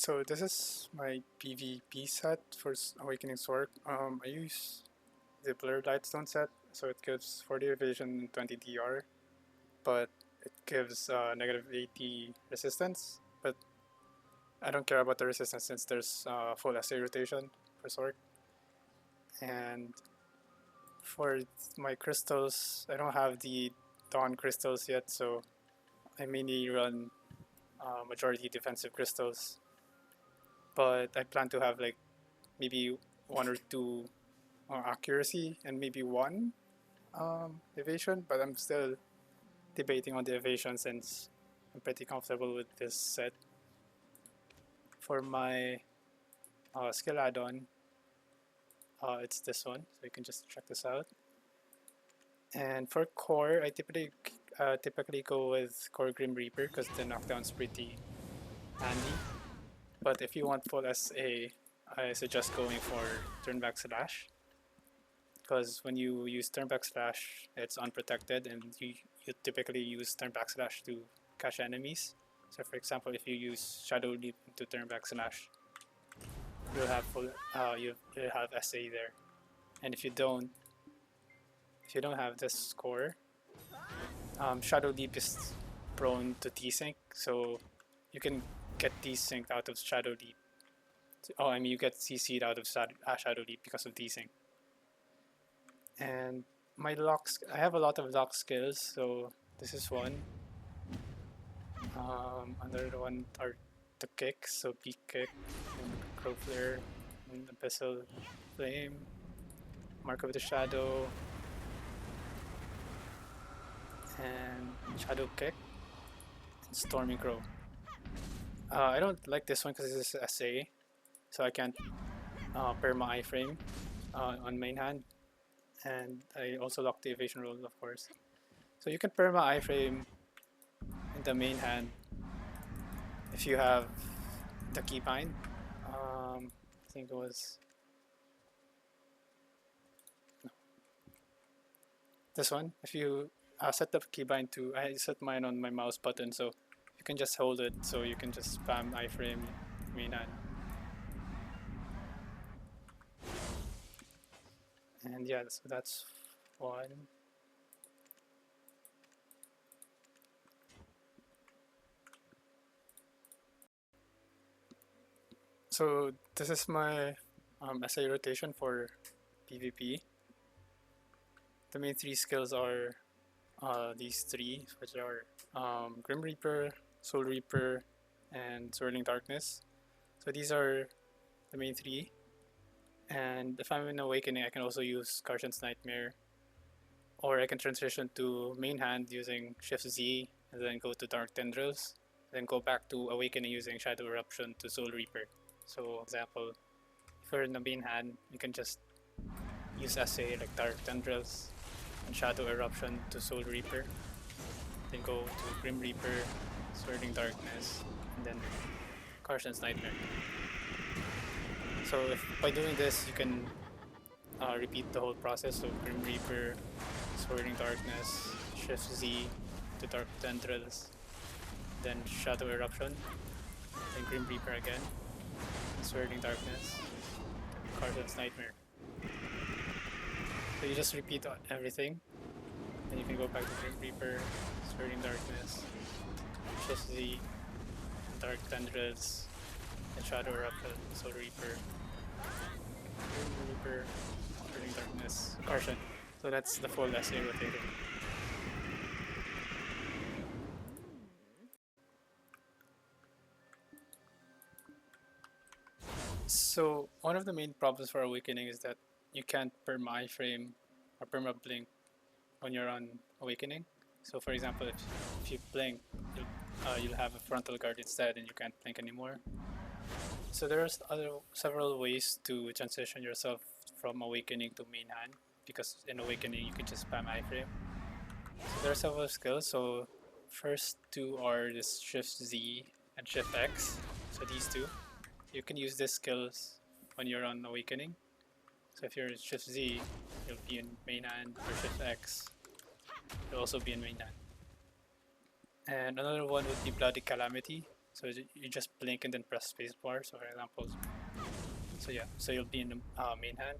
So this is my PVP set for Awakening Sword. I use the Blurred Lightstone set, so it gives 40 evasion and 20 DR, but it gives negative 80 resistance. But I don't care about the resistance since there's full SA rotation for Sword. And for my crystals, I don't have the Dawn crystals yet, so I mainly run majority defensive crystals. But I plan to have like maybe one or two accuracy and maybe one evasion, but I'm still debating on the evasion since I'm pretty comfortable with this set. For my skill add-on, it's this one, so you can just check this out. And for core, I typically go with core Grim Reaper because the knockdown's pretty handy. But if you want full SA, I suggest going for Turnback Slash, because when you use Turnback Slash, it's unprotected, and you typically use Turnback Slash to catch enemies. So for example, if you use Shadow Leap into Turnback Slash, you'll have you'll have SA there. And if you don't have this score, Shadow Leap is prone to desync, so you can get desynced out of Shadow Leap. Oh, I mean you get CC'd out of Shadow Leap because of desync. And my locks, I have a lot of lock skills, so this is one. Another one are the kicks, so Peak Kick, and Crow Flare, and Abyssal Flame, Mark of the Shadow, and Shadow Kick, and Stormy Crow. I don't like this one because this is SA, so I can't perma iframe on main hand, and I also lock the evasion roll, of course. So you can perma iframe in the main hand if you have the keybind. I think it was this one. If you set the keybind to, I set mine on my mouse button, so you can just hold it, so you can just spam iframe main hand. And yeah, so that's one. So this is my SA rotation for PvP. The main three skills are these three, which are Grim Reaper, Soul Reaper, and Swirling Darkness. So these are the main three. And if I'm in Awakening, I can also use Carson's Nightmare, or I can transition to main hand using Shift Z, and then go to Dark Tendrils, then go back to Awakening using Shadow Eruption to Soul Reaper. So, for example, if you're in the main hand, you can just use SA like Dark Tendrils and Shadow Eruption to Soul Reaper, then go to Grim Reaper, Swirling Darkness, and then Carson's Nightmare. So by doing this, you can repeat the whole process. So Grim Reaper, Swirling Darkness, Shift Z to Dark Tendrils, then Shadow Eruption, then Grim Reaper again, Swirling Darkness, Carson's Nightmare. So you just repeat everything, then you can go back to Grim Reaper, Swirling Darkness, Shift Z, Dark Tendrils, and Shadow Eruption, Soul Reaper, Grim Reaper, Swirling Darkness, Carson. So that's the full SA rotating. So one of the main problems for Awakening is that you can't perma iframe or perma blink when you're on Awakening. So for example, if you blink, you'll have a frontal guard instead, and you can't blink anymore. So there's several ways to transition yourself from Awakening to main hand, because in Awakening you can just spam iframe. So there are several skills. So first two are this Shift Z and Shift X. So these two, you can use these skills when you're on Awakening. So if you're Shift Z, you'll be in main hand, or Shift X, you'll also be in main hand. And another one would be Bloody Calamity. So you just blink and then press spacebar. So for example, so yeah, so you'll be in the main hand.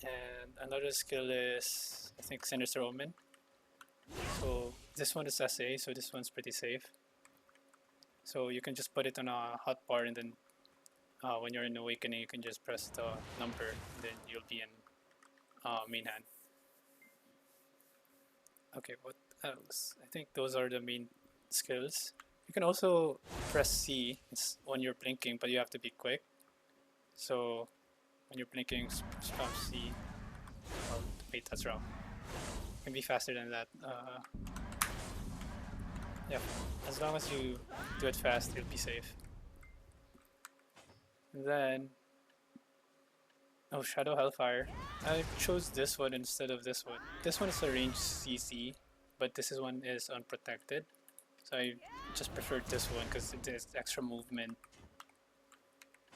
And another skill is, I think, Sinister Omen. So this one is SA, so this one's pretty safe. So you can just put it on a hotbar, and then when you're in Awakening, you can just press the number, and then you'll be in main hand. Okay, what else? I think those are the main skills. You can also press C. It's when you're blinking, but you have to be quick. So when you're blinking, spam C. Oh, wait, that's wrong. You can be faster than that. Yeah, as long as you do it fast, you'll be safe. And then, oh, Shadow Hellfire. I chose this one instead of this one. This one is a range CC, but this one is unprotected. So I just preferred this one because it has extra movement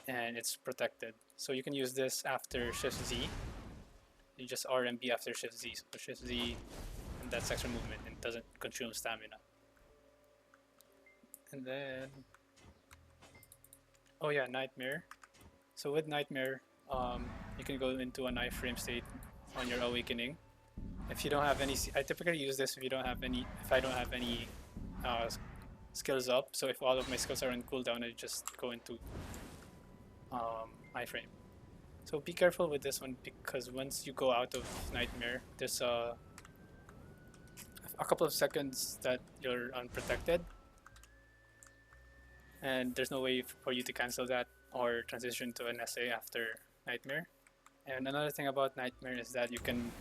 and it's protected. So you can use this after Shift Z. You just RMB after Shift Z. So Shift Z, and that's extra movement and doesn't consume stamina. And then, oh yeah, Nightmare. So with Nightmare, you can go into an iframe state on your Awakening. If you don't have any, I typically use this if you don't have any. If I don't have any skills up, so if all of my skills are on cooldown, I just go into iframe. So be careful with this one because once you go out of Nightmare, there's a couple of seconds that you're unprotected, and there's no way for you to cancel that or transition to an SA after Nightmare. And another thing about Nightmare is that you can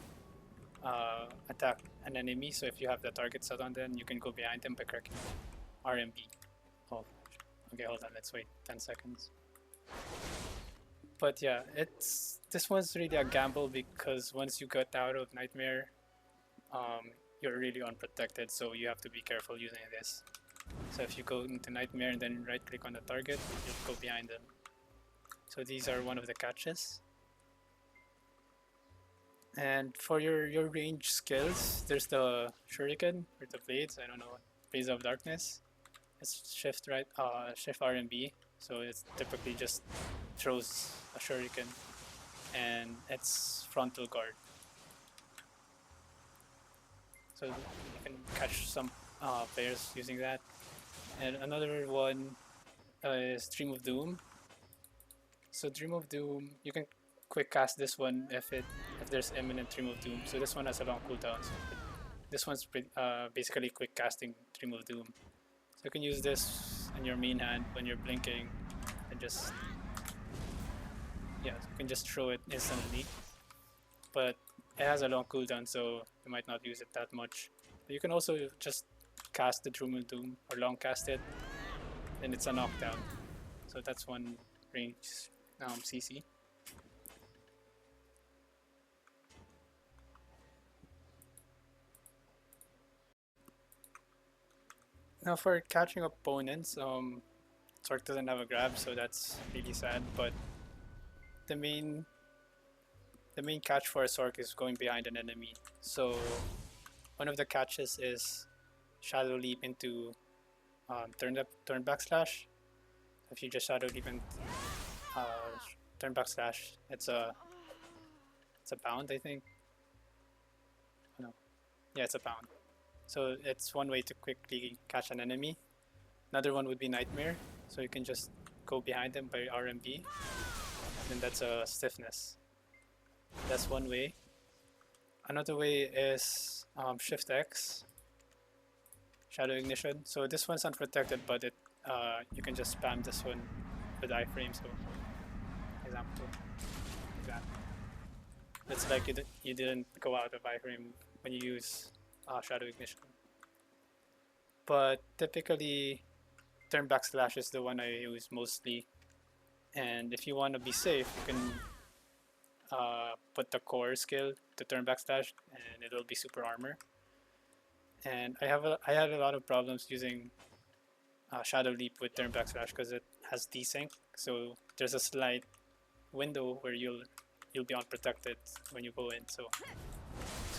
attack an enemy, so if you have the target set on them, you can go behind them by cracking RMB. Oh, okay, hold on, let's wait 10 seconds. But yeah, this one's really a gamble because once you get out of Nightmare, you're really unprotected, so you have to be careful using this. So if you go into Nightmare and then right click on the target, you'll go behind them. So these are one of the catches. And for your range skills, there's the Shuriken or the Blades, I don't know, Blades of Darkness. It's shift right, shift RMB, so it's typically just throws a Shuriken, and it's frontal guard. So you can catch some players using that. And another one is Dream of Doom. So Dream of Doom, you can quick cast this one if there's imminent Dream of Doom. So this one has a long cooldown. So this one's basically quick casting Dream of Doom. So you can use this in your main hand when you're blinking, and just you can just throw it instantly. But it has a long cooldown, so you might not use it that much. But you can also just cast the Dream of Doom or long cast it, and it's a knockdown. So that's one range CC. Now for catching opponents, Sork doesn't have a grab, so that's really sad. But the main catch for a Sork is going behind an enemy. So one of the catches is Shadow Leap into turn backslash. If you just Shadow Leap and turn backslash, it's a bound, I think. Oh, no, yeah, it's a bound. So it's one way to quickly catch an enemy. Another one would be Nightmare. So you can just go behind them by RMB. And that's a stiffness. That's one way. Another way is Shift X, Shadow Ignition. So this one's unprotected, but you can just spam this one with iframe. So, for example, like that. It's like you didn't go out of iframe when you use Shadow Ignition. But typically, turn backslash is the one I use mostly. And if you want to be safe, you can put the core skill to turn backslash, and it'll be super armor. And I had a lot of problems using Shadow Leap with turn backslash because it has desync. So there's a slight window where you'll be unprotected when you go in. So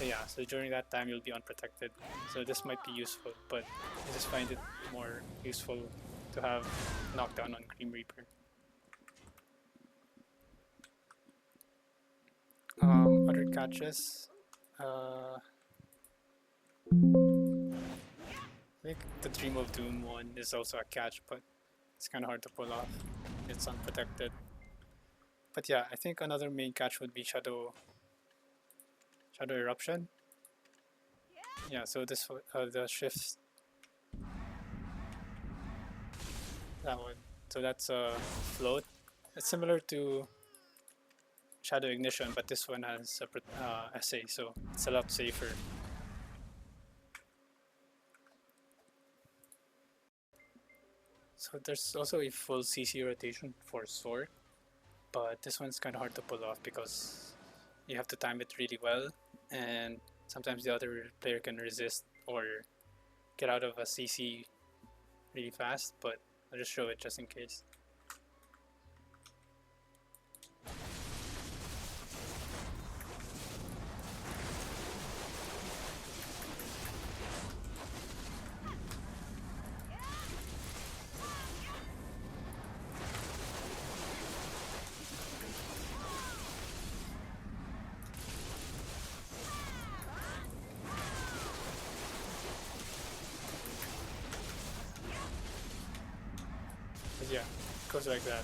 yeah, so during that time you'll be unprotected. So this might be useful, but I just find it more useful to have knockdown on Grim Reaper. Other catches. I think the Dream of Doom one is also a catch, but it's kind of hard to pull off. It's unprotected. But yeah, I think another main catch would be Shadow Eruption. Yeah, so this the shifts, that one. So that's a float. It's similar to Shadow Ignition, but this one has a SA, so it's a lot safer. So there's also a full CC rotation for Sword, but this one's kind of hard to pull off because you have to time it really well, and sometimes the other player can resist or get out of a CC really fast, but I'll just show it just in case. But yeah, it goes like that.